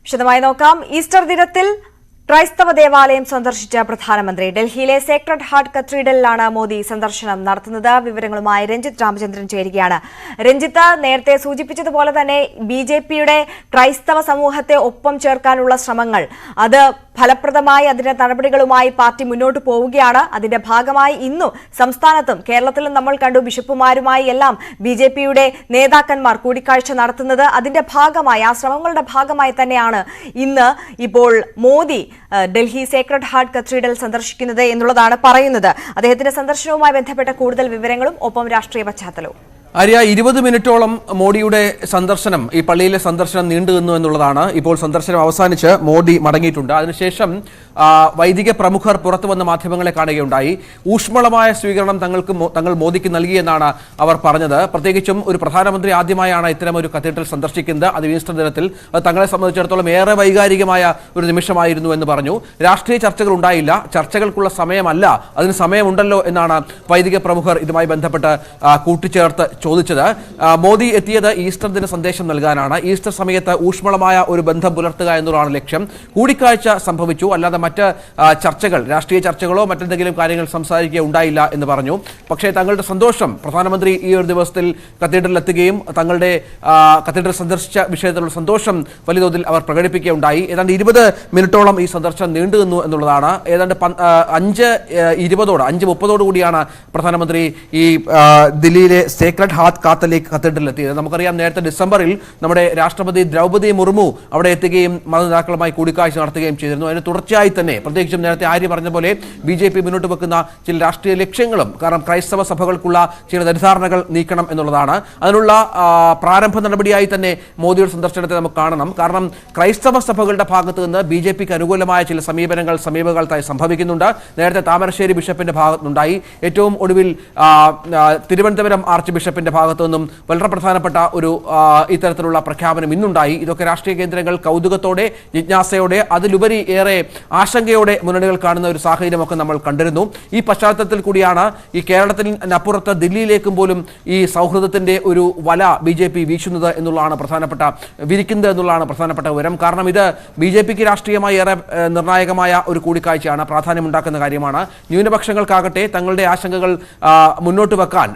വിശദമായി നോക്കാം. ഈസ്റ്റർ ദിനത്തിൽ ക്രൈസ്തവ ദേവാലയം സന്ദർശിച്ച പ്രധാനമന്ത്രി ഡൽഹിയിലെ സേക്രഡ് ഹാർട്ട് കത്തീഡ്രലിലാണ് മോദി സന്ദർശനം നടത്തുന്നത്. വിവരങ്ങളുമായി രഞ്ജിത്ത് രാമചന്ദ്രൻ ചേരുകയാണ്. രഞ്ജിത്ത്, നേരത്തെ സൂചിപ്പിച്ചതുപോലെ തന്നെ ബിജെപിയുടെ ക്രൈസ്തവ സമൂഹത്തെ ഒപ്പം ചേർക്കാനുള്ള ശ്രമങ്ങൾ അത് ഫലപ്രദമായി അതിന്റെ നടപടികളുമായി പാർട്ടി മുന്നോട്ട് പോവുകയാണ്. അതിന്റെ ഭാഗമായി ഇന്നും സംസ്ഥാനത്തും കേരളത്തിലും നമ്മൾ കണ്ടു ബിഷപ്പുമാരുമായി എല്ലാം ബിജെപിയുടെ നേതാക്കന്മാർ കൂടിക്കാഴ്ച നടത്തുന്നത്. അതിന്റെ ഭാഗമായി ആ ശ്രമങ്ങളുടെ ഭാഗമായി തന്നെയാണ് ഇന്ന് ഇപ്പോൾ Modi Delhi Sacred heart cathedral സന്ദർശിക്കുന്നത് എന്നുള്ളതാണ് പറയുന്നത്. അദ്ദേഹത്തിന്റെ സന്ദർശനവുമായി ബന്ധപ്പെട്ട കൂടുതൽ വിവരങ്ങളും ഒപ്പം രാഷ്ട്രീയ പശ്ചാത്തലവും. ആര്യ, 20 മിനിറ്റോളം മോഡിയുടെ സന്ദർശനം, ഈ പള്ളിയിലെ സന്ദർശനം നീണ്ടുനിന്നു എന്നുള്ളതാണ്. ഇപ്പോൾ സന്ദർശനം അവസാനിച്ച് മോദി മടങ്ങിയിട്ടുണ്ട്. അതിനുശേഷം വൈദിക പ്രമുഖർ പുറത്തു വന്ന മാധ്യമങ്ങളെ കാണുകയുണ്ടായി. ഊഷ്മളമായ സ്വീകരണം തങ്ങൾ മോദിക്ക് നൽകിയെന്നാണ് അവർ പറഞ്ഞത്. പ്രത്യേകിച്ചും ഒരു പ്രധാനമന്ത്രി ആദ്യമായാണ് ഇത്തരം ഒരു കത്തീഡ്രൽ സന്ദർശിക്കുന്നത്, അത് ഈസ്റ്റർ ദിനത്തിൽ. അത് തങ്ങളെ സംബന്ധിച്ചിടത്തോളം ഏറെ വൈകാരികമായ ഒരു നിമിഷമായിരുന്നു എന്ന് പറഞ്ഞു. രാഷ്ട്രീയ ചർച്ചകൾ ഉണ്ടായില്ല, ചർച്ചകൾക്കുള്ള സമയമല്ല, അതിന് സമയമുണ്ടല്ലോ എന്നാണ് വൈദിക പ്രമുഖർ ഇതുമായി ബന്ധപ്പെട്ട് കൂട്ടിച്ചേർത്ത് ചോദിച്ചത്. മോദി എത്തിയത് ഈസ്റ്റർ ദിന സന്ദേശം നൽകാനാണ്. ഈസ്റ്റർ സമയത്ത് ഊഷ്മളമായ ഒരു ബന്ധം പുലർത്തുക എന്നുള്ളതാണ് ലക്ഷ്യം. കൂടിക്കാഴ്ച സംഭവിച്ചു, അല്ലാതെ മറ്റ് ചർച്ചകൾ, രാഷ്ട്രീയ ചർച്ചകളോ മറ്റെന്തെങ്കിലും കാര്യങ്ങൾ സംസാരിക്കുക ഉണ്ടായില്ല എന്ന് പറഞ്ഞു. പക്ഷേ തങ്ങളുടെ സന്തോഷം, പ്രധാനമന്ത്രി ഈ ഒരു ദിവസത്തിൽ കത്തീഡ്രലിൽ എത്തുകയും തങ്ങളുടെ കത്തീഡ്രൽ സന്ദർശിച്ച വിഷയത്തിലുള്ള സന്തോഷം വലിയ തോതിൽ അവർ പ്രകടിപ്പിക്കുകയുണ്ടായി. ഏതാണ്ട് 20 മിനിറ്റോളം ഈ സന്ദർശനം നീണ്ടുനിന്നു എന്നുള്ളതാണ്. ഏതാണ്ട് 5:30 കൂടിയാണ് പ്രധാനമന്ത്രി ഈ ദില്ലിയിലെ സേക്രഡ് ഹാർട്ട് കാത്തലിക് കത്തീഡ്രലിൽ എത്തിയത്. നമുക്കറിയാം, നേരത്തെ ഡിസംബറിൽ നമ്മുടെ രാഷ്ട്രപതി ദ്രൗപദി മുർമു അവിടെ എത്തുകയും മതനേതാക്കളുമായി കൂടിക്കാഴ്ച നടത്തുകയും ചെയ്തിരുന്നു. അതിന് തുടർച്ചയായി തന്നെ, പ്രത്യേകിച്ചും നേരത്തെ ആര്യ പറഞ്ഞ പോലെ ബിജെപി മുന്നോട്ട് വെക്കുന്ന ചില രാഷ്ട്രീയ ലക്ഷ്യങ്ങളും, കാരണം ക്രൈസ്തവ സഭകൾക്കുള്ള ചില തെറ്റിദ്ധാരണകൾ നീക്കണം എന്നുള്ളതാണ്. അതിനുള്ള പ്രാരംഭ നടപടിയായി തന്നെ മോദിയുടെ സന്ദർശനത്തെ നമുക്ക് കാണണം. കാരണം ക്രൈസ്തവ സഭകളുടെ ഭാഗത്ത് നിന്ന് ബിജെപിക്ക് അനുകൂലമായ ചില സമീപകാലത്തായി സംഭവിക്കുന്നുണ്ട്. നേരത്തെ താമരശ്ശേരി ബിഷപ്പിന്റെ ഭാഗത്തുനിന്നുണ്ടായി. ഏറ്റവും ഒടുവിൽ തിരുവനന്തപുരം ആർച്ച് ബിഷപ്പിന്റെ ഭാഗത്തു നിന്നും വളരെ പ്രധാനപ്പെട്ട ഒരു ഇത്തരത്തിലുള്ള പ്രഖ്യാപനം ഇന്നുണ്ടായി. ഇതൊക്കെ രാഷ്ട്രീയ കേന്ദ്രങ്ങൾ കൗതുകത്തോടെ, ജിജ്ഞാസയോടെ, അതിലുപരി ഏറെ ആശങ്കയോടെ മുന്നണികൾ കാണുന്ന ഒരു സാഹചര്യമൊക്കെ നമ്മൾ കണ്ടിരുന്നു. ഈ പശ്ചാത്തലത്തിൽ കൂടിയാണ് ഈ കേരളത്തിനപ്പുറത്ത് ദില്ലിയിലേക്കും പോലും ഈ സൗഹൃദത്തിന്റെ ഒരു വല ബിജെപി വീശുന്നത് എന്നുള്ളതാണ് വിരിക്കുന്നത് എന്നുള്ളതാണ് പ്രധാനപ്പെട്ട വിവരം. കാരണം ഇത് ബിജെപിക്ക് രാഷ്ട്രീയമായി ഏറെ നിർണായകമായ ഒരു കൂടിക്കാഴ്ചയാണ്, പ്രാധാന്യമുണ്ടാക്കുന്ന കാര്യമാണ്. ന്യൂനപക്ഷങ്ങൾക്കാകട്ടെ തങ്ങളുടെ ആശങ്കകൾ മുന്നോട്ട് വെക്കാൻ,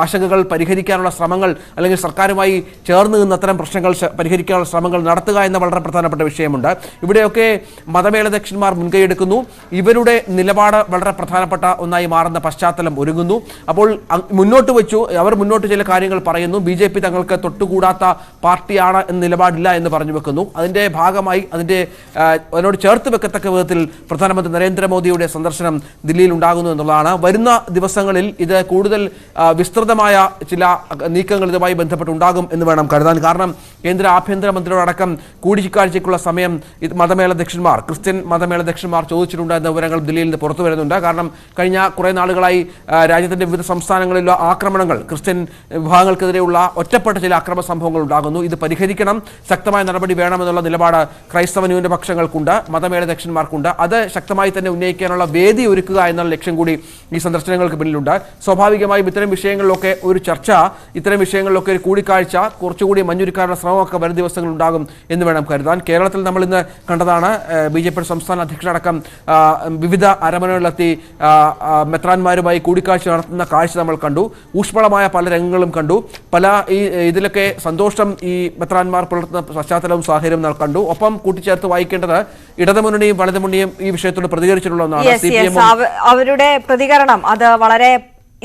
ആശങ്കകൾ പരിഹരിക്കാനുള്ള ശ്രമങ്ങൾ, അല്ലെങ്കിൽ സർക്കാരുമായി ചേർന്ന് നിന്ന് അത്തരം പ്രശ്നങ്ങൾ പരിഹരിക്കാനുള്ള ശ്രമങ്ങൾ നടത്തുക എന്ന വളരെ പ്രധാനപ്പെട്ട വിഷയമുണ്ട്. ഇവിടെയൊക്കെ മതമേലധ്യക്ഷന്മാർ മുൻകൈയെടുക്കുന്നു. ഇവരുടെ നിലപാട് വളരെ പ്രധാനപ്പെട്ട ഒന്നായി മാറുന്ന പശ്ചാത്തലം ഒരുങ്ങുന്നു. അപ്പോൾ അവർ മുന്നോട്ട് ചില കാര്യങ്ങൾ പറയുന്നു. ബിജെപി തങ്ങൾക്ക് തൊട്ടുകൂടാത്ത പാർട്ടിയാണ് എന്ന നിലപാടില്ല എന്ന് പറഞ്ഞു വെക്കുന്നു. അതിന്റെ ഭാഗമായി അതിനോട് ചേർത്ത് വെക്കത്തക്ക വിധത്തിൽ പ്രധാനമന്ത്രി നരേന്ദ്രമോദിയുടെ സന്ദർശനം ദില്ലിയിൽ ഉണ്ടാകുന്നു എന്നുള്ളതാണ്. വരുന്ന ദിവസങ്ങളിൽ ഇത് കൂടുതൽ വിസ്തൃതമായ ചില നീക്കങ്ങൾ ഇതുമായി ബന്ധപ്പെട്ടുണ്ടാകും എന്ന് വേണം കരുതാൻ. കാരണം കേന്ദ്ര ആഭ്യന്തരമന്ത്രിയോടക്കം കൂടിക്കാഴ്ചയ്ക്കുള്ള സമയം ക്രിസ്ത്യൻ മതമേലധ്യക്ഷന്മാർ ചോദിച്ചിട്ടുണ്ട് എന്ന വിവരങ്ങൾ ദില്ലിയിൽ നിന്ന് പുറത്തു വരുന്നുണ്ട്. കാരണം കഴിഞ്ഞ കുറേ നാളുകളായി രാജ്യത്തിന്റെ വിവിധ സംസ്ഥാനങ്ങളിലുള്ള ആക്രമണങ്ങൾ, ക്രിസ്ത്യൻ വിഭാഗങ്ങൾക്കെതിരെയുള്ള ഒറ്റപ്പെട്ട ചില അക്രമ സംഭവങ്ങൾ ഉണ്ടാകുന്നു. ഇത് പരിഹരിക്കണം, ശക്തമായ നടപടി വേണമെന്നുള്ള നിലപാട് ക്രൈസ്തവ ന്യൂനപക്ഷങ്ങൾക്കുണ്ട്, മതമേലധ്യക്ഷന്മാർക്കുണ്ട്. അത് ശക്തമായി തന്നെ ഉന്നയിക്കാനുള്ള വേദി ഒരുക്കുക എന്നുള്ള ലക്ഷ്യം കൂടി ഈ സന്ദർശനങ്ങൾക്ക് പിന്നിലുണ്ട്. സ്വാഭാവികമായും ഇത്തരം വിഷയങ്ങളിലൊക്കെ ഒരു ചർച്ച, ഇത്തരം വിഷയങ്ങളിലൊക്കെ ഒരു കൂടിക്കാഴ്ച, കുറച്ചുകൂടി മഞ്ഞുരുക്കാനുള്ള ശ്രമമൊക്കെ വരും ദിവസങ്ങൾ ഉണ്ടാകും എന്ന് വേണം കരുതാൻ. കേരളത്തിൽ നമ്മൾ ഇന്ന് കണ്ടതാണ്, ബിജെപി സംസ്ഥാന അധ്യക്ഷനടക്കം വിവിധ അരമനകളിലെത്തി മെത്രാന്മാരുമായി കൂടിക്കാഴ്ച നടത്തുന്ന കാഴ്ച നമ്മൾ കണ്ടു. ഊഷ്മളമായ പല രംഗങ്ങളും കണ്ടു. ഇതിലൊക്കെ സന്തോഷം ഈ മെത്രാന്മാർ പുലർത്തുന്ന പശ്ചാത്തലവും സാഹചര്യവും നമ്മൾ കണ്ടു. ഒപ്പം കൂട്ടിച്ചേർത്ത് വായിക്കേണ്ടത് ഇടതുമുന്നണിയും വലതുമുന്നണിയും ഈ വിഷയത്തോട് പ്രതികരിച്ചിട്ടുള്ള ഒന്നാണ്. അവരുടെ പ്രതികരണം അത് വളരെ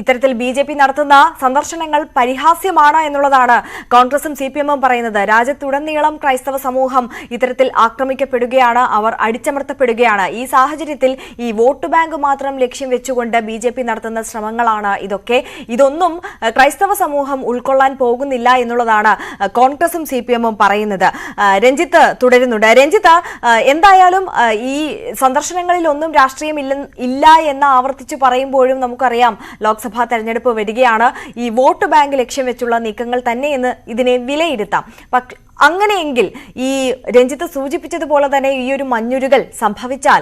ഇത്തരത്തിൽ ബിജെപി നടത്തുന്ന സന്ദർശനങ്ങൾ പരിഹാസ്യമാണ് എന്നുള്ളതാണ് കോൺഗ്രസും സിപിഎമ്മും പറയുന്നത്. രാജ്യത്തുടനീളം ക്രൈസ്തവ സമൂഹം ഇത്തരത്തിൽ ആക്രമിക്കപ്പെടുകയാണ്, അവർ അടിച്ചമർത്തപ്പെടുകയാണ്. ഈ സാഹചര്യത്തിൽ ഈ വോട്ട് ബാങ്ക് മാത്രം ലക്ഷ്യം വെച്ചുകൊണ്ട് ബിജെപി നടത്തുന്ന ശ്രമങ്ങളാണ് ഇതൊന്നും ക്രൈസ്തവ സമൂഹം ഉൾക്കൊള്ളാൻ പോകുന്നില്ല എന്നുള്ളതാണ് കോൺഗ്രസും സിപിഎമ്മും പറയുന്നത്. രഞ്ജിത്ത് തുടരുന്നുണ്ട്. രഞ്ജിത്ത്, എന്തായാലും ഈ സന്ദർശനങ്ങളിലൊന്നും രാഷ്ട്രീയം ഇല്ല എന്ന് ആവർത്തിച്ചു പറയുമ്പോഴും നമുക്കറിയാം ലോക്സഭാ തെരഞ്ഞെടുപ്പ് വരികയാണ്. ഈ വോട്ട് ബാങ്ക് ലക്ഷ്യം വെച്ചുള്ള നീക്കങ്ങൾ തന്നെ എന്ന് ഇതിനെ വിലയിരുത്താം. അങ്ങനെയെങ്കിൽ ഈ രഞ്ജിത്ത് സൂചിപ്പിച്ചതുപോലെ തന്നെ ഈ ഒരു മഞ്ഞുരുകൽ സംഭവിച്ചാൽ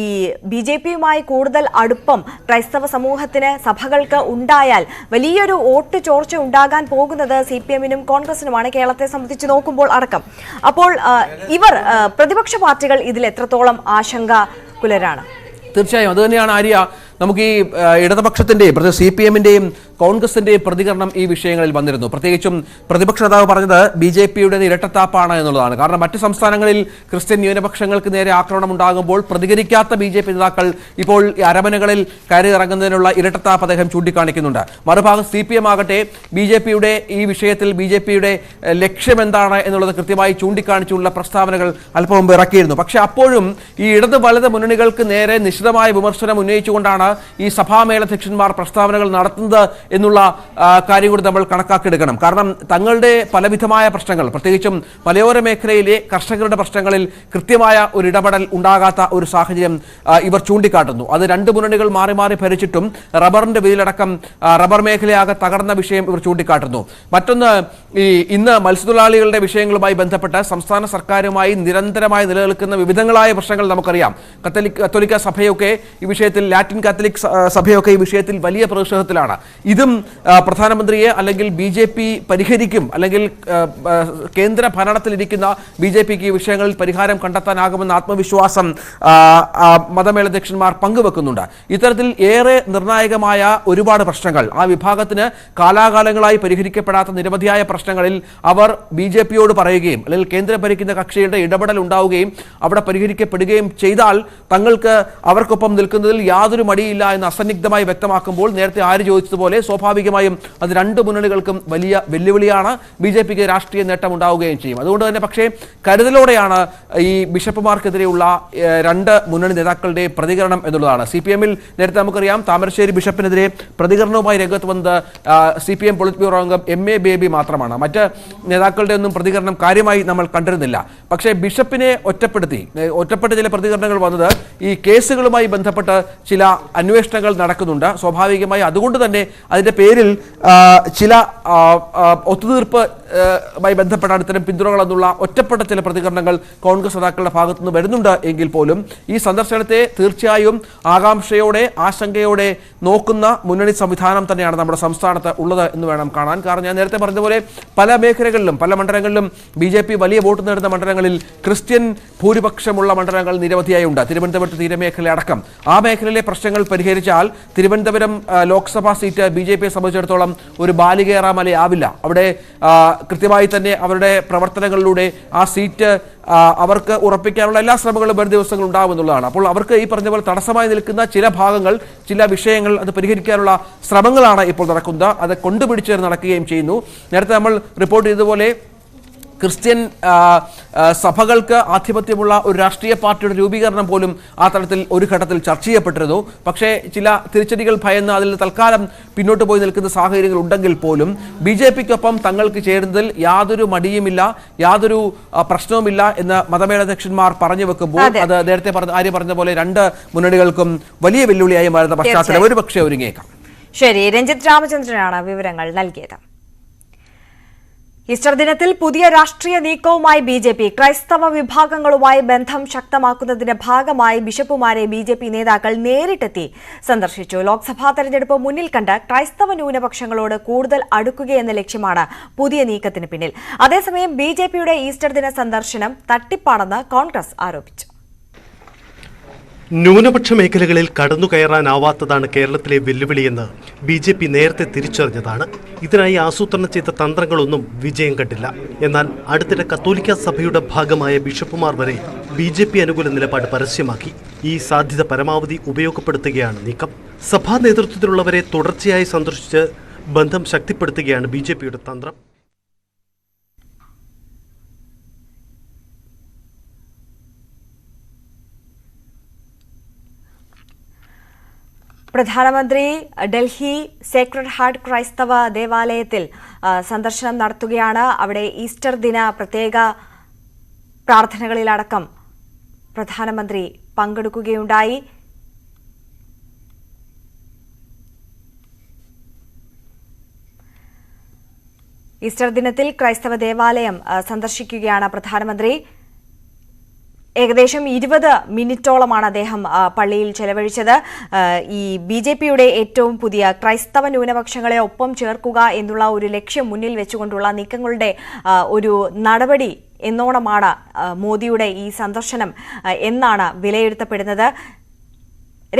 ഈ BJPയുമായി കൂടുതൽ അടുപ്പം ക്രൈസ്തവ സമൂഹത്തിന് സഭകൾക്ക് ഉണ്ടായാൽ വലിയൊരു വോട്ട് ചോർച്ച ഉണ്ടാകാൻ പോകുന്നത് CPMനും കോൺഗ്രസിനുമാണ് കേരളത്തെ സംബന്ധിച്ച് നോക്കുമ്പോൾ അടക്കം. അപ്പോൾ ഇവർ പ്രതിപക്ഷ പാർട്ടികൾ ഇതിൽ എത്രത്തോളം ആശങ്കാകുലരാണ്? തീർച്ചയായും അത് തന്നെയാണ് ആര്യ. നമുക്ക് ഈ ഇടതുപക്ഷത്തിന്റെയും CPMന്റെയും കോൺഗ്രസിന്റെയും പ്രതികരണം ഈ വിഷയങ്ങളിൽ വന്നിരുന്നു. പ്രത്യേകിച്ചും പ്രതിപക്ഷ നേതാവ് പറഞ്ഞത് BJPയുടെ ഇരട്ടത്താപ്പാണ് എന്നുള്ളതാണ്. കാരണം മറ്റ് സംസ്ഥാനങ്ങളിൽ ക്രിസ്ത്യൻ ന്യൂനപക്ഷങ്ങൾക്ക് നേരെ ആക്രമണം ഉണ്ടാകുമ്പോൾ പ്രതികരിക്കാത്ത BJP നേതാക്കൾ ഇപ്പോൾ അരമനകളിൽ കയറിയിറങ്ങുന്നതിനുള്ള ഇരട്ടത്താപ്പ് അദ്ദേഹം ചൂണ്ടിക്കാണിക്കുന്നുണ്ട്. മറുഭാഗം CPM ആകട്ടെ BJPയുടെ ഈ വിഷയത്തിൽ BJPയുടെ ലക്ഷ്യം എന്താണ് എന്നുള്ളത് കൃത്യമായി ചൂണ്ടിക്കാണിച്ചുള്ള പ്രസ്താവനകൾ അല്പം മുമ്പ് ഇറക്കിയിരുന്നു. പക്ഷെ അപ്പോഴും ഈ ഇടത് വലത് മുന്നണികൾക്ക് നേരെ നിശിതമായ വിമർശനം ഉന്നയിച്ചുകൊണ്ടാണ് ഈ സഭാമേലധ്യക്ഷന്മാർ പ്രസ്താവനകൾ നടത്തുന്നത് എന്നുള്ള കാര്യം കൂടി നമ്മൾ കണക്കാക്കിയെടുക്കണം. കാരണം തങ്ങളുടെ പലവിധമായ പ്രശ്നങ്ങൾ, പ്രത്യേകിച്ചും മലയോര മേഖലയിലെ കർഷകരുടെ പ്രശ്നങ്ങളിൽ കൃത്യമായ ഒരു ഇടപെടൽ ഉണ്ടാകാത്ത ഒരു സാഹചര്യം ഇവർ ചൂണ്ടിക്കാട്ടുന്നു. അത് രണ്ട് മുന്നണികൾ മാറി മാറി ഭരിച്ചിട്ടും റബ്ബറിന്റെ വിലയടക്കം റബ്ബർ മേഖലയാകെ തകർന്ന വിഷയം ഇവർ ചൂണ്ടിക്കാട്ടുന്നു. മറ്റൊന്ന്, ഈ ഇന്ന് മത്സ്യത്തൊഴിലാളികളുടെ വിഷയങ്ങളുമായി ബന്ധപ്പെട്ട് സംസ്ഥാന സർക്കാരുമായി നിരന്തരമായി നിലനിൽക്കുന്ന വിവിധങ്ങളായ പ്രശ്നങ്ങൾ നമുക്കറിയാം. കത്തോലിക്ക സഭയൊക്കെ ഈ വിഷയത്തിൽ, ലാറ്റിൻ കാത്തലിക് സഭയൊക്കെ ഈ വിഷയത്തിൽ വലിയ പ്രതിഷേധത്തിലാണ്. ഇതും പ്രധാനമന്ത്രിയെ അല്ലെങ്കിൽ BJP പരിഹരിക്കും, അല്ലെങ്കിൽ കേന്ദ്ര ഭരണത്തിലിരിക്കുന്ന BJPക്ക് ഈ വിഷയങ്ങളിൽ പരിഹാരം കണ്ടെത്താനാകുമെന്ന ആത്മവിശ്വാസം മതമേലധ്യക്ഷന്മാർ പങ്കുവെക്കുന്നുണ്ട്. ഇത്തരത്തിൽ ഏറെ നിർണായകമായ ഒരുപാട് പ്രശ്നങ്ങൾ, ആ വിഭാഗത്തിന് കാലാകാലങ്ങളായി പരിഹരിക്കപ്പെടാത്ത നിരവധിയായ പ്രശ്നങ്ങളിൽ അവർ BJPയോട് പറയുകയും അല്ലെങ്കിൽ കേന്ദ്രം ഭരിക്കുന്ന കക്ഷിയുടെ ഇടപെടൽ ഉണ്ടാവുകയും അവിടെ പരിഹരിക്കപ്പെടുകയും ചെയ്താൽ തങ്ങൾക്ക് അവർക്കൊപ്പം നിൽക്കുന്നതിൽ യാതൊരു മടിയില്ല എന്ന് അസന്നിഗ്ധമായി വ്യക്തമാക്കുമ്പോൾ നേരത്തെ ആര് ചോദിച്ചതുപോലെ സ്വാഭാവികമായും അത് രണ്ട് മുന്നണികൾക്കും വലിയ വെല്ലുവിളിയാണ്. BJPക്ക് രാഷ്ട്രീയ നേട്ടം ഉണ്ടാവുകയും ചെയ്യും. അതുകൊണ്ട് തന്നെ പക്ഷേ കരുതലോടെയാണ് ഈ ബിഷപ്പുമാർക്കെതിരെയുള്ള രണ്ട് മുന്നണി നേതാക്കളുടെ പ്രതികരണം എന്നുള്ളതാണ്. CPMൽ നേരത്തെ നമുക്കറിയാം താമരശ്ശേരി ബിഷപ്പിനെതിരെ പ്രതികരണവുമായി രംഗത്ത് വന്നത് CPM പൊളിറ്റ് ബ്യൂറോ അംഗം MA ബേബി മാത്രമാണ്. മറ്റ് നേതാക്കളുടെ ഒന്നും പ്രതികരണം കാര്യമായി നമ്മൾ കണ്ടിരുന്നില്ല. പക്ഷേ ബിഷപ്പിനെ ഒറ്റപ്പെടുത്തി ചില പ്രതികരണങ്ങൾ വന്നത് ഈ കേസുകളുമായി ബന്ധപ്പെട്ട് ചില അന്വേഷണങ്ങൾ നടക്കുന്നുണ്ട്. സ്വാഭാവികമായി അതുകൊണ്ട് തന്നെ അതിന്റെ പേരിൽ ചില ഒത്തുതീർപ്പുമായി ബന്ധപ്പെട്ടാണ് ഇത്തരം പിന്തുണകൾ എന്നുള്ള ഒറ്റപ്പെട്ട ചില പ്രതികരണങ്ങൾ കോൺഗ്രസ് നേതാക്കളുടെ ഭാഗത്തുനിന്ന് വരുന്നുണ്ട്. എങ്കിൽ പോലും ഈ സന്ദർശനത്തെ തീർച്ചയായും ആകാംക്ഷയോടെ ആശങ്കയോടെ നോക്കുന്ന മുന്നണി സംവിധാനം തന്നെയാണ് നമ്മുടെ സംസ്ഥാനത്ത് ഉള്ളത് എന്ന് വേണം കാണാൻ. കാരണം ഞാൻ നേരത്തെ പറഞ്ഞതുപോലെ പല മേഖലകളിലും പല മണ്ഡലങ്ങളിലും BJP വലിയ വോട്ട് നേടുന്ന മണ്ഡലങ്ങളിൽ ക്രിസ്ത്യൻ ഭൂരിപക്ഷമുള്ള മണ്ഡലങ്ങൾ നിരവധിയായി ഉണ്ട്. തിരുവനന്തപുരത്ത് തീരമേഖല അടക്കം. ആ മേഖലയിലെ പ്രശ്നങ്ങൾ പരിഹരിച്ചാൽ തിരുവനന്തപുരം ലോക്സഭാ സീറ്റ് BJPയെ സംബന്ധിച്ചിടത്തോളം ഒരു ബാലികേറാമലയാവില്ല. അവിടെ കൃത്യമായി തന്നെ അവരുടെ പ്രവർത്തനങ്ങളിലൂടെ ആ സീറ്റ് അവർക്ക് ഉറപ്പിക്കാനുള്ള എല്ലാ ശ്രമങ്ങളും വരും ദിവസങ്ങൾ ഉണ്ടാകുമെന്നുള്ളതാണ്. അപ്പോൾ അവർക്ക് ഈ പറഞ്ഞ പോലെ തടസ്സമായി നിൽക്കുന്ന ചില ഭാഗങ്ങൾ, ചില വിഷയങ്ങൾ അത് പരിഹരിക്കാനുള്ള ശ്രമങ്ങളാണ് ഇപ്പോൾ നടക്കുന്നത്. അത് കൊണ്ടുപിടിച്ച് നടക്കുകയും ചെയ്യുന്നു. നേരത്തെ നമ്മൾ റിപ്പോർട്ട് ചെയ്തതുപോലെ ക്രിസ്ത്യൻ സഭകൾക്ക് ആധിപത്യമുള്ള ഒരു രാഷ്ട്രീയ പാർട്ടിയുടെ രൂപീകരണം പോലും ആ തരത്തിൽ ഒരു ഘട്ടത്തിൽ ചർച്ച ചെയ്യപ്പെട്ടിരുന്നു. പക്ഷേ ചില തിരിച്ചടികൾ ഭയന്ന് അതിൽ തൽക്കാലം പിന്നോട്ട് പോയി നിൽക്കുന്ന സാഹചര്യങ്ങൾ ഉണ്ടെങ്കിൽ പോലും BJPക്കൊപ്പം തങ്ങൾക്ക് ചേരുന്നതിൽ യാതൊരു മടിയുമില്ല, യാതൊരു പ്രശ്നവുമില്ല എന്ന് മതമേലധ്യക്ഷന്മാർ പറഞ്ഞു വെക്കുമ്പോൾ അത് നേരത്തെ ആര്യ പറഞ്ഞ പോലെ രണ്ട് മുന്നണികൾക്കും വലിയ വെല്ലുവിളിയായി മാറുന്ന പശ്ചാത്തലം ഒരുപക്ഷെ ഒരുങ്ങിയേക്കാം. ശരി, രഞ്ജിത്ത് രാമചന്ദ്രനാണ് വിവരങ്ങൾ നൽകിയത്. ഈസ്റ്റർ ദിനത്തിൽ പുതിയ രാഷ്ട്രീയ നീക്കവുമായി BJP ക്രൈസ്തവ വിഭാഗങ്ങളുമായി ബന്ധം ശക്തമാക്കുന്നതിന്റെ ഭാഗമായി ബിഷപ്പുമാരെ BJP നേതാക്കൾ നേരിട്ടെത്തി സന്ദർശിച്ചു. ലോക്സഭാ തെരഞ്ഞെടുപ്പ് മുന്നിൽ കണ്ട് ക്രൈസ്തവ ന്യൂനപക്ഷങ്ങളോട് കൂടുതൽ അടുക്കുകയെന്ന ലക്ഷ്യമാണ് പുതിയ നീക്കത്തിന് പിന്നിൽ. അതേസമയം BJPയുടെ ഈസ്റ്റർ ദിന സന്ദർശനം തട്ടിപ്പാണെന്ന് കോൺഗ്രസ് ആരോപിച്ചു. ന്യൂനപക്ഷ മേഖലകളിൽ കടന്നുകയറാനാവാത്തതാണ് കേരളത്തിലെ വെല്ലുവിളിയെന്ന് BJP നേരത്തെ തിരിച്ചറിഞ്ഞതാണ്. ഇതിനായി ആസൂത്രണം ചെയ്ത തന്ത്രങ്ങളൊന്നും വിജയം കണ്ടില്ല. എന്നാൽ അടുത്തിടെ കത്തോലിക്ക സഭയുടെ ഭാഗമായ ബിഷപ്പുമാർ വരെ BJP അനുകൂല നിലപാട് പരസ്യമാക്കി. ഈ സാധ്യത പരമാവധി ഉപയോഗപ്പെടുത്തുകയാണ് നീക്കം. സഭാ നേതൃത്വത്തിലുള്ളവരെ തുടർച്ചയായി സന്ദർശിച്ച് ബന്ധം ശക്തിപ്പെടുത്തുകയാണ് BJPയുടെ തന്ത്രം. പ്രധാനമന്ത്രി ഡൽഹി സേക്രഡ് ഹാർട്ട് ക്രൈസ്തവ ദേവാലയത്തിൽ സന്ദർശനം നടത്തുകയാണ്. അവിടെ ഈസ്റ്റർ ദിന പ്രത്യേക പ്രാർത്ഥനകളിലടക്കം പ്രധാനമന്ത്രി പങ്കെടുക്കുകയുണ്ടായി. ഈസ്റ്റർ ദിനത്തിൽ ക്രൈസ്തവ ദേവാലയം സന്ദർശിക്കുകയാണ് പ്രധാനമന്ത്രി. ഏകദേശം 20 മിനിറ്റോളമാണ് അദ്ദേഹം പള്ളിയിൽ ചെലവഴിച്ചത്. ഈ BJPയുടെ ഏറ്റവും പുതിയ ക്രൈസ്തവ ന്യൂനപക്ഷങ്ങളെ ഒപ്പം ചേർക്കുക എന്നുള്ള ഒരു ലക്ഷ്യം മുന്നിൽ വെച്ചുകൊണ്ടുള്ള നീക്കങ്ങളുടെ ഒരു നടപടി എന്നോണമാണ് മോദിയുടെ ഈ സന്ദർശനം എന്നാണ് വിലയിരുത്തപ്പെടുന്നത്.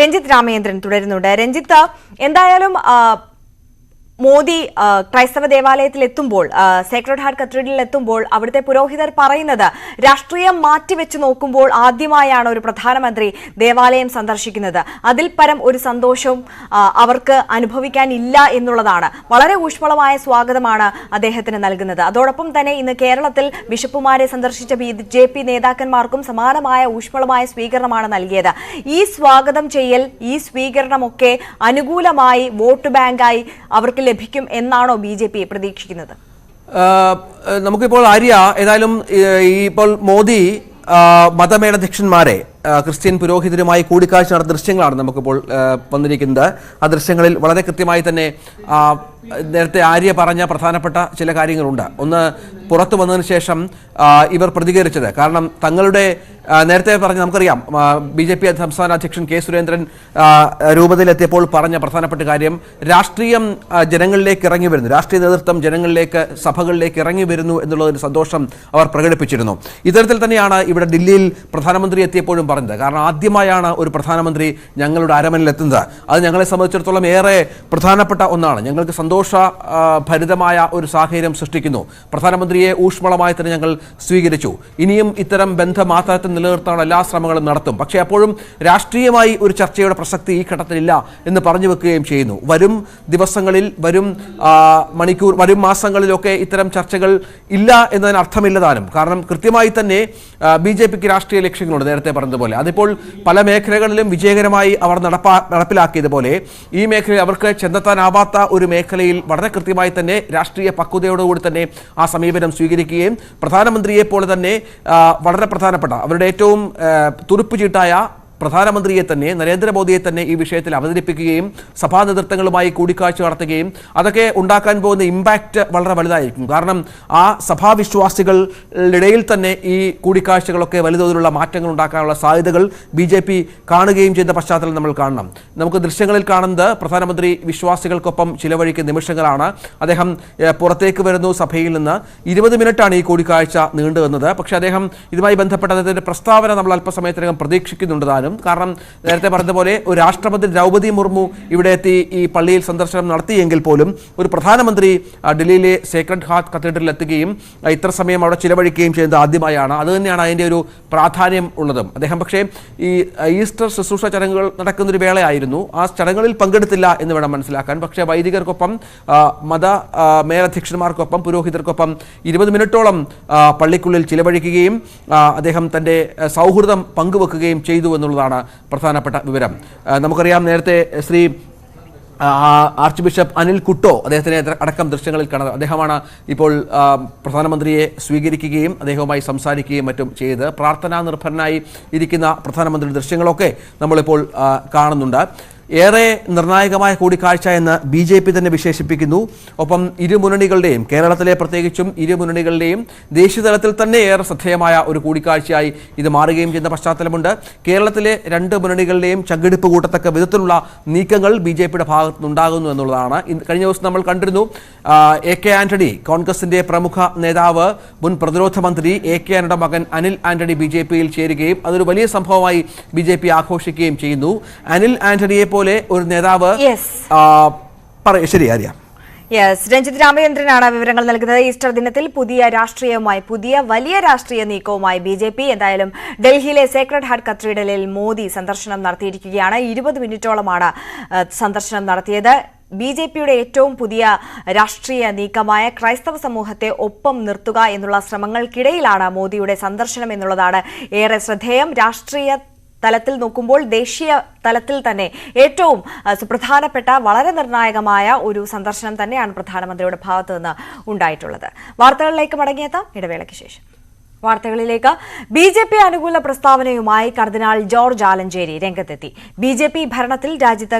രഞ്ജിത്ത് രാമചന്ദ്രൻ തുടരുന്നുണ്ട്. രഞ്ജിത്ത്, എന്തായാലും മോദി ക്രൈസ്തവ ദേവാലയത്തിൽ എത്തുമ്പോൾ, സേക്രഡ് ഹാർട്ട് കത്തീഡ്രലിൽ എത്തുമ്പോൾ അവിടുത്തെ പുരോഹിതർ പറയുന്നത് രാഷ്ട്രീയം മാറ്റിവെച്ച് നോക്കുമ്പോൾ ആദ്യമായാണ് ഒരു പ്രധാനമന്ത്രി ദേവാലയം സന്ദർശിക്കുന്നത്. അതിൽ പരം ഒരു സന്തോഷവും അവർക്ക് അനുഭവിക്കാനില്ല എന്നുള്ളതാണ്. വളരെ ഊഷ്മളമായ സ്വാഗതമാണ് അദ്ദേഹത്തിന് നൽകുന്നത്. അതോടൊപ്പം തന്നെ ഇന്ന് കേരളത്തിൽ ബിഷപ്പുമാരെ സന്ദർശിച്ച BJP നേതാക്കന്മാർക്കും സമാനമായ ഊഷ്മളമായ സ്വീകരണമാണ് നൽകിയത്. ഈ സ്വാഗതം ചെയ്യൽ, ഈ സ്വീകരണമൊക്കെ അനുകൂലമായി വോട്ട് ബാങ്കായി അവർക്ക് ലഭിക്കും എന്നാണോ BJP പ്രതീക്ഷിക്കുന്നത്? നമുക്കിപ്പോൾ ആര്യ, ഏതായാലും ഇപ്പോൾ മോദി മതമേലധ്യക്ഷന്മാരെ, ക്രിസ്ത്യൻ പുരോഹിതരുമായി കൂടിക്കാഴ്ച നടന്ന ദൃശ്യങ്ങളാണ് നമുക്കിപ്പോൾ വന്നിരിക്കുന്നത്. ആ ദൃശ്യങ്ങളിൽ വളരെ കൃത്യമായി തന്നെ നേരത്തെ ആര്യ പറഞ്ഞ പ്രധാനപ്പെട്ട ചില കാര്യങ്ങളുണ്ട്. ഒന്ന്, പുറത്തു വന്നതിന് ശേഷം ഇവർ പ്രതികരിച്ചത്, കാരണം തങ്ങളുടെ നേരത്തെ പറഞ്ഞ നമുക്കറിയാം BJP സംസ്ഥാന അധ്യക്ഷൻ K. സുരേന്ദ്രൻ രൂപതയിലെത്തിയപ്പോൾ പറഞ്ഞ പ്രധാനപ്പെട്ട കാര്യം, രാഷ്ട്രീയം ജനങ്ങളിലേക്ക് ഇറങ്ങി വരുന്നു, രാഷ്ട്രീയ നേതൃത്വം ജനങ്ങളിലേക്ക്, സഭകളിലേക്ക് ഇറങ്ങി വരുന്നു എന്നുള്ളൊരു സന്തോഷം അവർ പ്രകടിപ്പിച്ചിരുന്നു. ഇത്തരത്തിൽ തന്നെയാണ് ഇവിടെ ദില്ലിയിൽ പ്രധാനമന്ത്രി എത്തിയപ്പോഴും പറഞ്ഞത്. കാരണം ആദ്യമായാണ് ഒരു പ്രധാനമന്ത്രി ഞങ്ങളുടെ അരമനയിലെത്തുന്നത്. അത് ഞങ്ങളെ സംബന്ധിച്ചിടത്തോളം ഏറെ പ്രധാനപ്പെട്ട ഒന്നാണ്. ഞങ്ങൾക്ക് സന്തോഷഭരിതമായ ഒരു സാഹചര്യം സൃഷ്ടിക്കുന്നു. പ്രധാനമന്ത്രിയെ ഊഷ്മളമായി തന്നെ ഞങ്ങൾ സ്വീകരിച്ചു. ഇനിയും ഇത്തരം ബന്ധം ആ തരത്തിൽ നിലനിർത്താനുള്ള എല്ലാ ശ്രമങ്ങളും നടത്തും. പക്ഷേ അപ്പോഴും രാഷ്ട്രീയമായി ഒരു ചർച്ചയുടെ പ്രസക്തി ഈ ഘട്ടത്തിലില്ല എന്ന് പറഞ്ഞു വെക്കുകയും ചെയ്യുന്നു. വരും ദിവസങ്ങളിൽ, വരും മാസങ്ങളിലൊക്കെ ഇത്തരം ചർച്ചകൾ ഇല്ല എന്നതിന് അർത്ഥമില്ലതാനും. കാരണം കൃത്യമായി തന്നെ BJPക്ക് രാഷ്ട്രീയ ലക്ഷ്യങ്ങളുണ്ട്. നേരത്തെ പറഞ്ഞതുപോലെ അതിപ്പോൾ പല മേഖലകളിലും വിജയകരമായി അവർ നടപ്പിലാക്കിയതുപോലെ ഈ മേഖലയിൽ അവർക്ക് ചെന്നെത്താനാവാത്ത ഒരു മേഖലയിൽ വളരെ കൃത്യമായി തന്നെ രാഷ്ട്രീയ പക്വതയോടുകൂടി തന്നെ ആ സമീപനം സ്വീകരിക്കുകയും പ്രധാനമന്ത്രിയെ പോലെ തന്നെ വളരെ പ്രധാനപ്പെട്ട അവരുടെ ഏറ്റവും തുറുപ്പുചീട്ടായ പ്രധാനമന്ത്രിയെ തന്നെ, നരേന്ദ്രമോദിയെ തന്നെ ഈ വിഷയത്തിൽ അവതരിപ്പിക്കുകയും സഭാ നേതൃത്വങ്ങളുമായി കൂടിക്കാഴ്ച നടത്തുകയും അതൊക്കെ ഉണ്ടാക്കാൻ പോകുന്ന ഇമ്പാക്റ്റ് വളരെ വലുതായിരിക്കും. കാരണം ആ സഭാവിശ്വാസികളുടെ തന്നെ ഈ കൂടിക്കാഴ്ചകളൊക്കെ വലുതോതിലുള്ള മാറ്റങ്ങൾ ഉണ്ടാക്കാനുള്ള സാധ്യതകൾ BJP കാണുകയും ചെയ്ത പശ്ചാത്തലം നമ്മൾ കാണണം. നമുക്ക് ദൃശ്യങ്ങളിൽ കാണുന്നത് പ്രധാനമന്ത്രി വിശ്വാസികൾക്കൊപ്പം ചിലവഴിക്കുന്ന നിമിഷങ്ങളാണ്. അദ്ദേഹം പുറത്തേക്ക് വരുന്നു സഭയിൽ നിന്ന്. 20 മിനിറ്റാണ് ഈ കൂടിക്കാഴ്ച നീണ്ടു വന്നത്. പക്ഷേ അദ്ദേഹം ഇതുമായി ബന്ധപ്പെട്ട അദ്ദേഹത്തിൻ്റെ പ്രസ്താവന നമ്മൾ അല്പസമയത്തിനകം പ്രതീക്ഷിക്കുന്നുണ്ട് താനും. കാരണം നേരത്തെ പറഞ്ഞതുപോലെ ഒരു രാഷ്ട്രപതി ദ്രൗപദി മുർമു ഇവിടെ എത്തി ഈ പള്ളിയിൽ സന്ദർശനം നടത്തിയെങ്കിൽ പോലും ഒരു പ്രധാനമന്ത്രി ഡൽഹിയിലെ സേക്രഡ് ഹാർട്ട് കത്തീഡ്രലിൽ എത്തുകയും ഇത്ര സമയം അവിടെ ചിലവഴിക്കുകയും ചെയ്യുന്നത് ആദ്യമായാണ്. അതുതന്നെയാണ് അതിൻ്റെ ഒരു പ്രാധാന്യം ഉള്ളതും. അദ്ദേഹം പക്ഷേ ഈ ഈസ്റ്റർ ശുശ്രൂഷ ചടങ്ങുകൾ നടക്കുന്നൊരു വേളയായിരുന്നു. ആ ചടങ്ങുകളിൽ പങ്കെടുത്തില്ല എന്ന് വേണം മനസ്സിലാക്കാൻ. പക്ഷേ വൈദികർക്കൊപ്പം, മേലധ്യക്ഷന്മാർക്കൊപ്പം, പുരോഹിതർക്കൊപ്പം 20 മിനിറ്റോളം പള്ളിക്കുള്ളിൽ ചിലവഴിക്കുകയും അദ്ദേഹം തൻ്റെ സൗഹൃദം പങ്കുവെക്കുകയും ചെയ്തു എന്നുള്ളതാണ് പ്രധാനപ്പെട്ട വിവരം. നമുക്കറിയാം നേരത്തെ ശ്രീ ആർച്ച് ബിഷപ്പ് അനിൽ കുട്ടോ അദ്ദേഹത്തിനെ അടക്കം ദൃശ്യങ്ങളിൽ കാണുന്നത്. അദ്ദേഹമാണ് ഇപ്പോൾ പ്രധാനമന്ത്രിയെ സ്വീകരിക്കുകയും അദ്ദേഹവുമായി സംസാരിക്കുകയും മറ്റും ചെയ്ത് പ്രാർത്ഥനാ നിർഭരനായി ഇരിക്കുന്ന പ്രധാനമന്ത്രി ദൃശ്യങ്ങളൊക്കെ നമ്മളിപ്പോൾ കാണുന്നുണ്ട്. ഏറെ നിർണായകമായ കൂടിക്കാഴ്ച എന്ന് BJP തന്നെ വിശേഷിപ്പിക്കുന്നു. ഒപ്പം ഇരുമുന്നണികളുടെയും, കേരളത്തിലെ പ്രത്യേകിച്ചും ഇരുമുന്നണികളുടെയും ദേശീയതലത്തിൽ തന്നെ ഏറെ ശ്രദ്ധേയമായ ഒരു കൂടിക്കാഴ്ചയായി ഇത് മാറുകയും ചെയ്യുന്ന പശ്ചാത്തലമുണ്ട്. കേരളത്തിലെ രണ്ട് മുന്നണികളുടെയും ചങ്കെടുപ്പ് കൂട്ടത്തക്ക വിധത്തിലുള്ള നീക്കങ്ങൾ BJPയുടെ ഭാഗത്തുനിന്നുണ്ടാകുന്നു എന്നുള്ളതാണ്. കഴിഞ്ഞ ദിവസം നമ്മൾ കണ്ടിരുന്നു AK ആന്റണി, കോൺഗ്രസിന്റെ പ്രമുഖ നേതാവ്, മുൻ പ്രതിരോധ മന്ത്രി AK ആന്റണിയുടെ മകൻ അനിൽ ആന്റണി BJPയിൽ ചേരുകയും അതൊരു വലിയ സംഭവമായി BJP ആഘോഷിക്കുകയും ചെയ്യുന്നു. അനിൽ ആന്റണിയെ പോലെ ഒരു നേതാവ് ശരി അറിയാം. രഞ്ജിത്ത് രാമചന്ദ്രനാണ് വിവരങ്ങൾ നൽകുന്നത്. ഈസ്റ്റർ ദിനത്തിൽ പുതിയ വലിയ രാഷ്ട്രീയ നീക്കവുമായി BJP എന്തായാലും ഡൽഹിയിലെ സേക്രഡ് ഹാർട്ട് കത്തീഡ്രലിൽ മോദി സന്ദർശനം നടത്തിയിരിക്കുകയാണ്. 20 മിനിറ്റോളമാണ് സന്ദർശനം നടത്തിയത്. BJPയുടെ ഏറ്റവും പുതിയ രാഷ്ട്രീയ നീക്കമായ ക്രൈസ്തവ സമൂഹത്തെ ഒപ്പം നിർത്തുക എന്നുള്ള ശ്രമങ്ങൾക്കിടയിലാണ് മോദിയുടെ സന്ദർശനം എന്നുള്ളതാണ് ഏറെ ശ്രദ്ധേയം. രാഷ്ട്രീയ തലത്തിൽ നോക്കുമ്പോൾ ദേശീയ തലത്തിൽ തന്നെ ഏറ്റവും സുപ്രധാനപ്പെട്ട, വളരെ നിർണായകമായ ഒരു സന്ദർശനം തന്നെയാണ് പ്രധാനമന്ത്രിയുടെ ഭാഗത്തു നിന്ന് ഉണ്ടായിട്ടുള്ളത്. വാർത്തകളിലേക്ക് മടങ്ങിയെത്താം ഇടവേളയ്ക്ക് ശേഷം. വാർത്തകളിലേക്ക് ബി.ജെ.പി. അനുകൂല പ്രസ്താവനയുമായി കർദിനാൾ ജോർജ് ആലഞ്ചേരി രംഗത്തെത്തി. ബി.ജെ.പി. ഭരണത്തിൽ രാജ്യത്ത്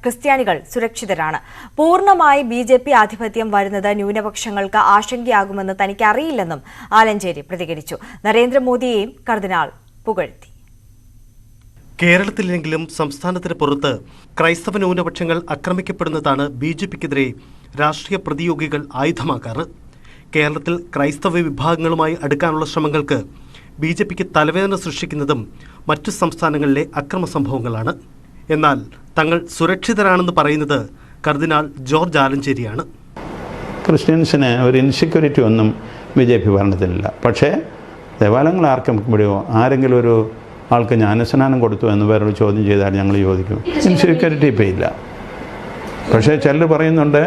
ക്രിസ്ത്യാനികൾ സുരക്ഷിതരാണ്. പൂർണ്ണമായി ബി.ജെ.പി. ആധിപത്യം വരുന്നത് ന്യൂനപക്ഷങ്ങൾക്ക് ആശങ്കയാകുമെന്ന് തനിക്കറിയില്ലെന്നും ആലഞ്ചേരി പ്രതികരിച്ചു. നരേന്ദ്രമോദിയെയും കർദിനാൾ പുകഴ്ത്തി. കേരളത്തിലെങ്കിലും സംസ്ഥാനത്തിന് പുറത്ത് ക്രൈസ്തവ ന്യൂനപക്ഷങ്ങൾ ആക്രമിക്കപ്പെടുന്നതാണ് ബി.ജെ.പിക്കെതിരെ രാഷ്ട്രീയ പ്രതിയോഗികൾ ആയുധമാക്കാറ്. കേരളത്തിൽ ക്രൈസ്തവ വിഭാഗങ്ങളുമായി അടുക്കാനുള്ള ശ്രമങ്ങൾക്ക് ബി.ജെ.പിക്ക് തലവേദന സൃഷ്ടിക്കുന്നതും മറ്റു സംസ്ഥാനങ്ങളിലെ അക്രമ സംഭവങ്ങളാണ്. എന്നാൽ തങ്ങൾ സുരക്ഷിതരാണെന്ന് പറയുന്നത് കർദിനാൾ ജോർജ് ആലഞ്ചേരിയാണ്. ക്രിസ്ത്യൻസിന് ഒരു ഇൻസെക്യൂരിറ്റി ഒന്നും ബി.ജെ.പി. ഭരണത്തിലില്ല. പക്ഷേ ദേവാലയങ്ങൾ ആക്രമിക്കുമ്പോഴോ ആരെങ്കിലും ഒരു ആൾക്ക് ജ്ഞാനസ്നാനം കൊടുത്തു എന്ന് വേറൊരു ചോദ്യം ചെയ്താൽ ഞങ്ങൾ ചോദിക്കും, ഇൻസെക്യൂരിറ്റി ഇപ്പോൾ ഇല്ല. പക്ഷേ ചിലർ പറയുന്നുണ്ട്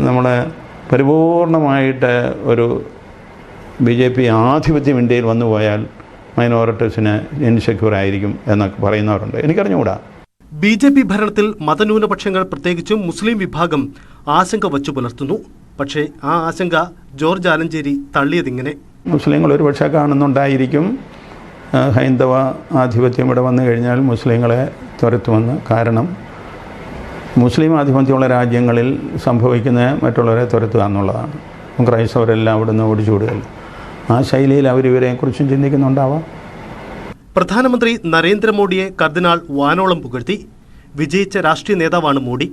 നമ്മുടെ പരിപൂർണമായിട്ട് ഒരു ബി.ജെ.പി. ആധിപത്യം ഇന്ത്യയിൽ വന്നു പോയാൽ മൈനോറിറ്റീസിന് ഇൻസെക്യൂർ ആയിരിക്കും എന്നൊക്കെ പറയുന്നവരുണ്ട്. എനിക്കറിഞ്ഞുകൂടാ. ബി.ജെ.പി. ഭരണത്തിൽ മതന്യൂനപക്ഷങ്ങൾ പ്രത്യേകിച്ചും മുസ്ലിം വിഭാഗം ആശങ്ക വച്ചു പുലർത്തുന്നു. പക്ഷേ ആ ആശങ്ക ജോർജ് ആലഞ്ചേരി തള്ളിയതിങ്ങനെ. മുസ്ലിങ്ങൾ ഒരു പക്ഷേ കാണുന്നുണ്ടായിരിക്കും ഹൈന്ദവ ആധിപത്യം ഇവിടെ വന്നു കഴിഞ്ഞാൽ മുസ്ലിങ്ങളെ തുരത്തുമെന്ന്. കാരണം മുസ്ലിം ആധിപത്യമുള്ള രാജ്യങ്ങളിൽ സംഭവിക്കുന്ന മറ്റുള്ളവരെ തുരത്തുക എന്നുള്ളതാണ്. ക്രൈസ്തവരെല്ലാം അവിടെ നിന്ന് ഓടിച്ചുവിടുകയല്ല. ആ ശൈലിയിൽ അവരിവരെക്കുറിച്ചും ചിന്തിക്കുന്നുണ്ടാവാം. പ്രധാനമന്ത്രി നരേന്ദ്രമോദിയെ കർദിനാൾ വാനോളം പുകഴ്ത്തി. വിജയിച്ച രാഷ്ട്രീയ നേതാവാണ് മോഡി.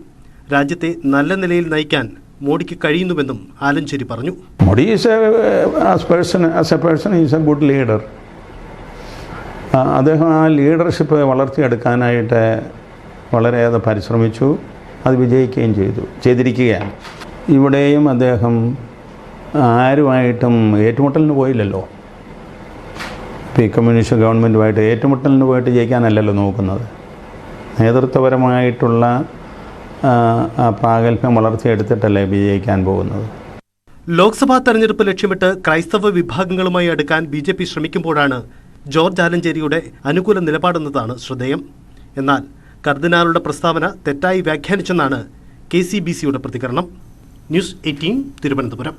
രാജ്യത്തെ നല്ല നിലയിൽ നയിക്കാൻ മോഡിക്ക് കഴിയുന്നുവെന്നും ആലഞ്ചേരി പറഞ്ഞു. Modi as A person is A good leader. അദ്ദേഹം ആ ലീഡർഷിപ്പ് വളർത്തിയെടുക്കാനായിട്ട് വളരെയേറെ പരിശ്രമിച്ചു. അത് വിജയിക്കുകയും ചെയ്തിരിക്കുകയാണ്. ഇവിടെയും അദ്ദേഹം ആരുമായിട്ടും ഏറ്റുമുട്ടലിന് പോയില്ലല്ലോ. ഈ കമ്മ്യൂണിസ്റ്റ് ഗവൺമെൻറ്റുമായിട്ട് ഏറ്റുമുട്ടലിന് പോയിട്ട് ജയിക്കാനല്ലല്ലോ നോക്കുന്നത്. നേതൃത്വപരമായിട്ടുള്ള പ്രാഗൽഭ്യം വളർത്തിയെടുത്തിട്ടല്ലേ വിജയിക്കാൻ പോകുന്നത്. ലോക്സഭാ തെരഞ്ഞെടുപ്പ് ലക്ഷ്യമിട്ട് ക്രൈസ്തവ വിഭാഗങ്ങളുമായി അടുക്കാൻ ബി.ജെ.പി. ശ്രമിക്കുമ്പോഴാണ് ജോർജ് ആലഞ്ചേരിയുടെ അനുകൂല നിലപാടെന്നതാണ് ശ്രദ്ധേയം. എന്നാൽ കർദിനാളുടെ പ്രസ്താവന തെറ്റായി വ്യാഖ്യാനിച്ചെന്നാണ് KCBCയുടെ പ്രതികരണം. ന്യൂസ് 18 തിരുവനന്തപുരം.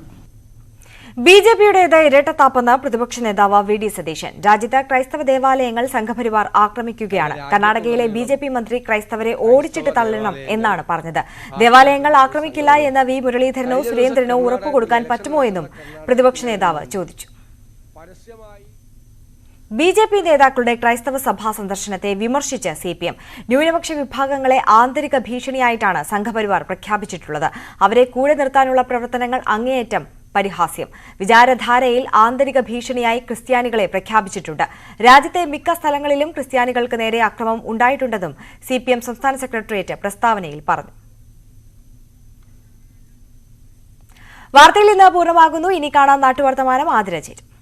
ബി.ജെ.പിയുടേത് ഇരട്ടത്താപ്പെന്ന് പ്രതിപക്ഷ നേതാവ് വി.ഡി. സതീശൻ. രാജ്യത്ത് ക്രൈസ്തവ ദേവാലയങ്ങൾ സംഘപരിവാർ ആക്രമിക്കുകയാണ്. കർണാടകയിലെ ബി.ജെ.പി. മന്ത്രി ക്രൈസ്തവരെ ഓടിച്ചിട്ട് തള്ളണം എന്നാണ് പറഞ്ഞത്. ദേവാലയങ്ങൾ ആക്രമിക്കില്ല എന്ന് വി. മുരളീധരനോ സുരേന്ദ്രനോ ഉറപ്പുകൊടുക്കാൻ പറ്റുമോ എന്നും പ്രതിപക്ഷ നേതാവ് ചോദിച്ചു. ബി.ജെ.പി. നേതാക്കളുടെ ക്രൈസ്തവ സഭാ സന്ദർശനത്തെ വിമർശിച്ച് CPM. ന്യൂനപക്ഷ വിഭാഗങ്ങളെ ആന്തരിക ഭീഷണിയായിട്ടാണ് സംഘപരിവാർ പ്രഖ്യാപിച്ചിട്ടുള്ളത്. അവരെ കൂടെ നിർത്താനുള്ള പ്രവർത്തനങ്ങൾ അങ്ങേയറ്റം പരിഹാസ്യം. വിചാരധാരയിൽ ആന്തരിക ഭീഷണിയായി ക്രിസ്ത്യാനികളെ പ്രഖ്യാപിച്ചിട്ടുണ്ട്. രാജ്യത്തെ മിക്ക സ്ഥലങ്ങളിലും ക്രിസ്ത്യാനികൾക്ക് നേരെ അക്രമം ഉണ്ടായിട്ടുണ്ടെന്നും CPM സംസ്ഥാന സെക്രട്ടേറിയറ്റ് പ്രസ്താവനയിൽ പറഞ്ഞു. വാർത്തയിൽ ഇന്ന് പൂർണ്ണമാകുന്നു. ഇനി കാണാം നാട്ടുവർത്തമാനം. ആതിര ചേരും.